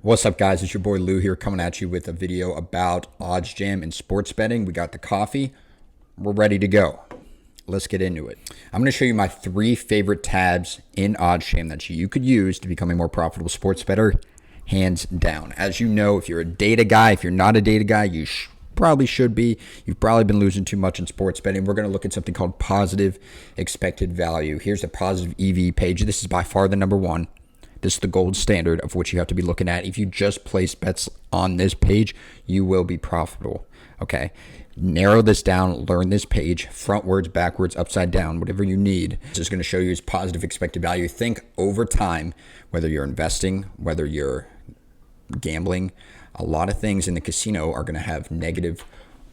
What's up, guys? It's your boy Lou here coming at you with a video about Oddsjam and sports betting. We got the coffee. We're ready to go. Let's get into it. I'm going to show you my 3 favorite tabs in Oddsjam that you could use to become a more profitable sports bettor, hands down. As you know, if you're a data guy, if you're not a data guy, you probably should be. You've probably been losing too much in sports betting. We're going to look at something called positive expected value. Here's the positive EV page. This is by far the number one. This is the gold standard of what you have to be looking at. If you just place bets on this page, you will be profitable. Okay. Narrow this down, learn this page, frontwards, backwards, upside down, whatever you need. This is going to show you its positive expected value. Think over time, whether you're investing, whether you're gambling, a lot of things in the casino are going to have negative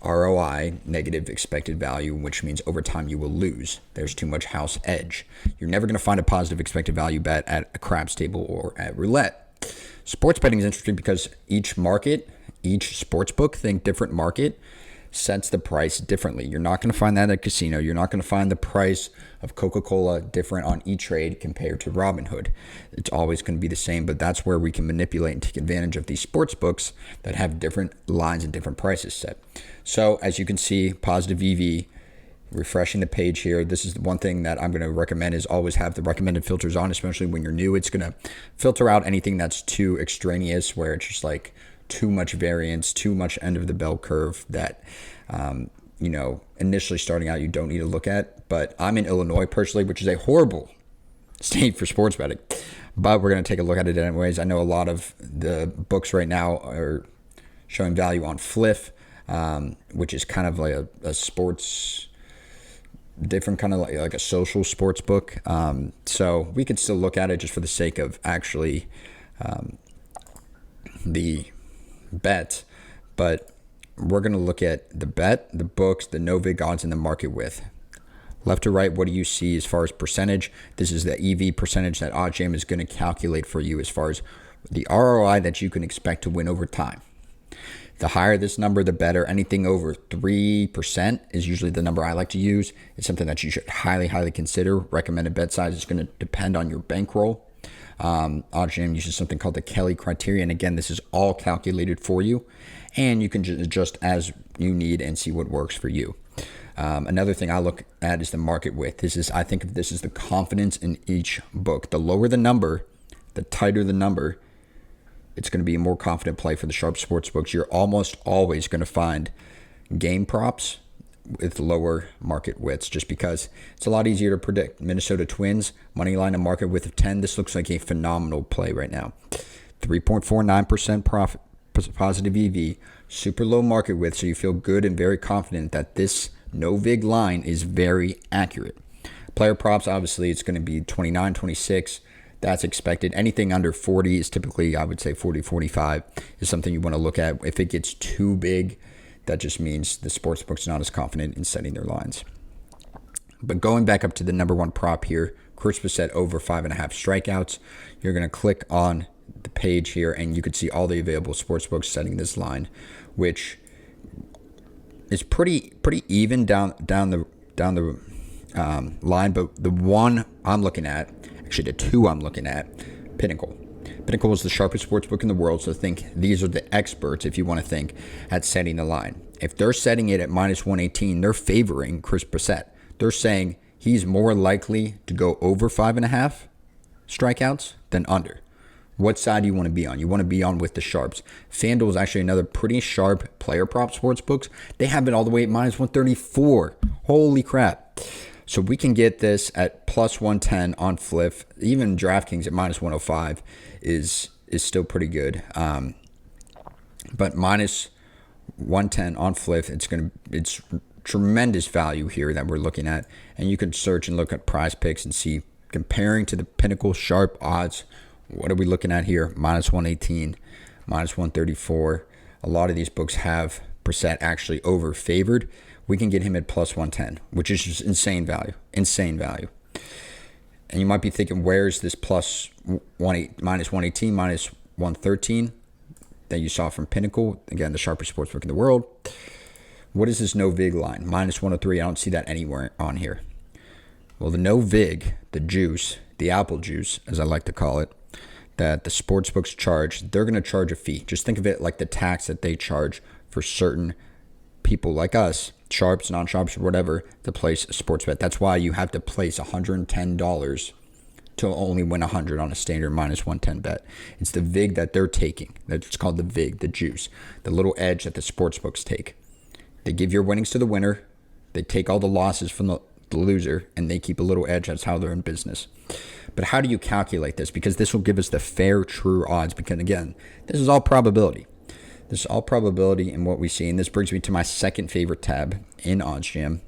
ROI, negative expected value, which means over time you will lose. There's too much house edge. You're never going to find a positive expected value bet at a craps table or at roulette. Sports betting is interesting because each market, each sports book, think different market, sets the price differently. You're not going to find that at a casino. You're not going to find the price of Coca-Cola different on E-Trade compared to Robinhood. It's always going to be the same, but that's where we can manipulate and take advantage of these sports books that have different lines and different prices set. So as you can see, positive EV, refreshing the page here. This is the one thing that I'm going to recommend is always have the recommended filters on, especially when you're new. It's going to filter out anything that's too extraneous, where it's just like too much variance, too much end of the bell curve that, initially starting out, you don't need to look at. But I'm in Illinois personally, which is a horrible state for sports betting. But we're going to take a look at it anyways. I know a lot of the books right now are showing value on Fliff, which is kind of like a sports, different kind of like a social sports book. So we could still look at it just for the sake of actually the bet, but we're going to look at the bet, the books, the no vig odds, and the market width. Left to right, what do you see as far as percentage? This is the EV percentage that Oddsjam is going to calculate for you as far as the ROI that you can expect to win over time. The higher this number, the better. Anything over 3% is usually the number I like to use. It's something that you should highly, highly consider. Recommended bet size is going to depend on your bankroll. Oddsjam uses something called the Kelly criteria, and again, this is all calculated for you, and you can just adjust as you need and see what works for you. Another thing I look at is the market width. I think of this as the confidence in each book. The lower the number, the tighter the number, it's going to be a more confident play for the sharp sports books. You're almost always going to find game props with lower market widths just because it's a lot easier to predict. Minnesota Twins, money line and market width of 10. This looks like a phenomenal play right now. 3.49% profit, positive EV, super low market width, so you feel good and very confident that this no vig line is very accurate. Player props, obviously, it's going to be 29, 26. That's expected. Anything under 40 is typically, I would say 40, 45 is something you want to look at. If it gets too big, that just means the sportsbook's not as confident in setting their lines. But going back up to the number one prop here, Chris Bassett over 5.5 strikeouts. You're going to click on the page here, and you can see all the available sportsbooks setting this line, which is pretty even down the line. But the one I'm looking at, actually the two I'm looking at, Pinnacle. Pinnacle is the sharpest sports book in the world, so think these are the experts, if you want to think, at setting the line. If they're setting it at minus 118, they're favoring Chris Bassett. They're saying he's more likely to go over 5.5 strikeouts than under. What side do you want to be on? You want to be on with the sharps. FanDuel is actually another pretty sharp player prop sports books. They have it all the way at minus 134. Holy crap. So we can get this at plus 110 on Fliff. Even DraftKings at minus 105 is still pretty good. But minus 110 on Fliff, it's tremendous value here that we're looking at. And you can search and look at prize picks and see, comparing to the Pinnacle sharp odds, what are we looking at here? Minus 118, minus 134. A lot of these books have Brissett actually over favored. We can get him at plus 110, which is just insane value. Insane value. And you might be thinking, where's this minus 118, minus 113 that you saw from Pinnacle? Again, the sharpest sportsbook in the world. What is this no vig line? Minus 103. I don't see that anywhere on here. Well, the no vig, the juice, the apple juice, as I like to call it, that the sports books charge, they're going to charge a fee. Just think of it like the tax that they charge for certain people like us, sharps, non-sharps, or whatever, to place a sports bet. That's why you have to place $110 to only win 100 on a standard minus 110 bet. It's the vig that they're taking. That's called the vig, the juice, the little edge that the sports books take. They give your winnings to the winner. They take all the losses from the loser, and they keep a little edge. That's how they're in business. But how do you calculate this? Because this will give us the fair, true odds. Because again, this is all probability. This is all probability in what we see. And this brings me to my second favorite tab in Oddsjam.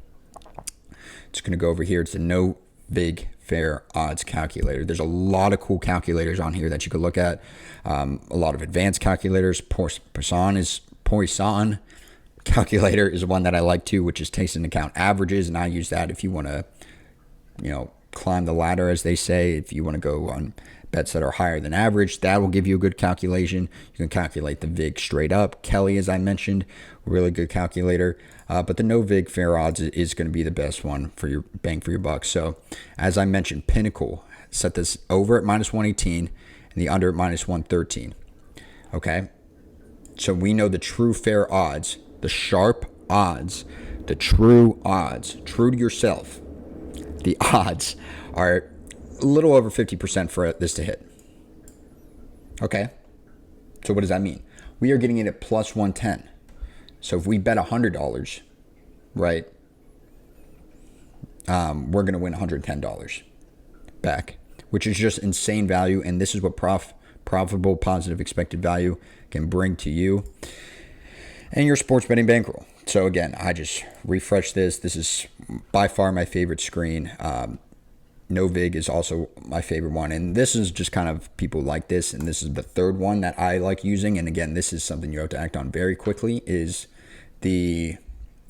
It's going to go over here. It's the No Vig Fair Odds Calculator. There's a lot of cool calculators on here that you could look at. A lot of advanced calculators. Poisson calculator is one that I like too, which is takes into account averages, and I use that if you want to, climb the ladder, as they say. If you want to go on bets that are higher than average, that will give you a good calculation. You can calculate the vig straight up. Kelly, as I mentioned, really good calculator. But the No Vig Fair Odds is going to be the best one for your bang for your buck. So, as I mentioned, Pinnacle set this over at minus 118 and the under at minus 113. Okay, so we know the true fair odds. The sharp odds, the true odds, true to yourself, the odds are a little over 50% for this to hit. Okay, so what does that mean? We are getting it at plus 110. So if we bet $100, right, we're going to win $110 back, which is just insane value. And this is what profitable positive expected value can bring to you and your sports betting bankroll. So again, I just refreshed this. This is by far my favorite screen. No Vig is also my favorite one. And this is just kind of people like this. And this is the third one that I like using. And again, this is something you have to act on very quickly, is the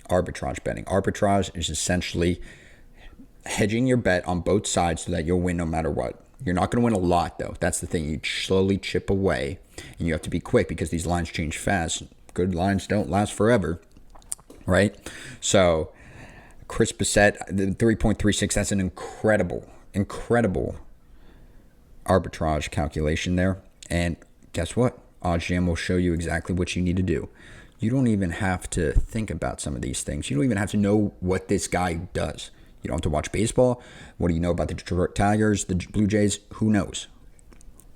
arbitrage betting. Arbitrage is essentially hedging your bet on both sides so that you'll win no matter what. You're not going to win a lot, though. That's the thing. You slowly chip away, and you have to be quick because these lines change fast. Good lines don't last forever, right? So Chris Bissett, the 3.36, that's an incredible arbitrage calculation there. And guess what? Oddsjam will show you exactly what you need to do. You don't even have to think about some of these things. You don't even have to know what this guy does. You don't have to watch baseball. What do you know about the Detroit Tigers, the Blue Jays? Who knows?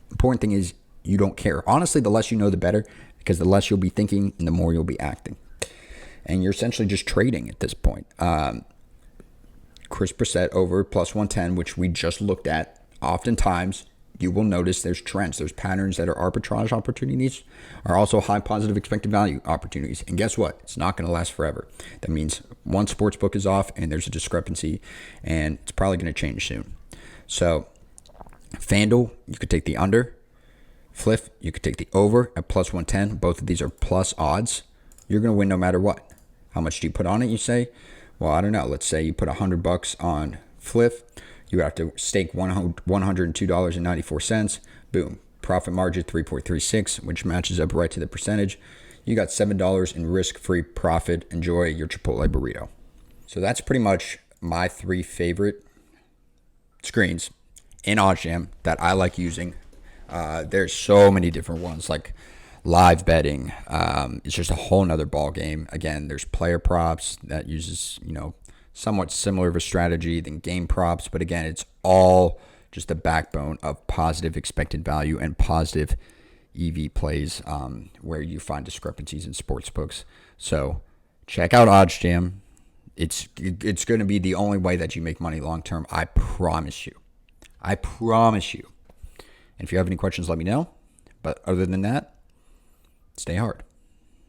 Important thing is you don't care. Honestly, the less you know, the better, because the less you'll be thinking and the more you'll be acting. And you're essentially just trading at this point. Chris Bissett over plus 110, which we just looked at. Oftentimes, you will notice there's trends. There's patterns that are arbitrage opportunities, are also high positive expected value opportunities. And guess what? It's not going to last forever. That means one sports book is off and there's a discrepancy, and it's probably going to change soon. So, FanDuel, you could take the under. Fliff, you could take the over at plus 110. Both of these are plus odds. You're going to win no matter what. How much do you put on it, you say? Well, I don't know. Let's say you put $100 on Fliff. You have to stake $102.94. Boom. Profit margin 3.36, which matches up right to the percentage. You got $7 in risk-free profit. Enjoy your Chipotle burrito. So that's pretty much my three favorite screens in Oddsjam that I like using. There's so many different ones, like live betting. It's just a whole nother ball game. Again, there's player props that uses, somewhat similar of a strategy than game props. But again, it's all just the backbone of positive expected value and positive EV plays, where you find discrepancies in sports books. So check out Oddsjam. It's going to be the only way that you make money long term. I promise you. And if you have any questions, let me know. But other than that, stay hard.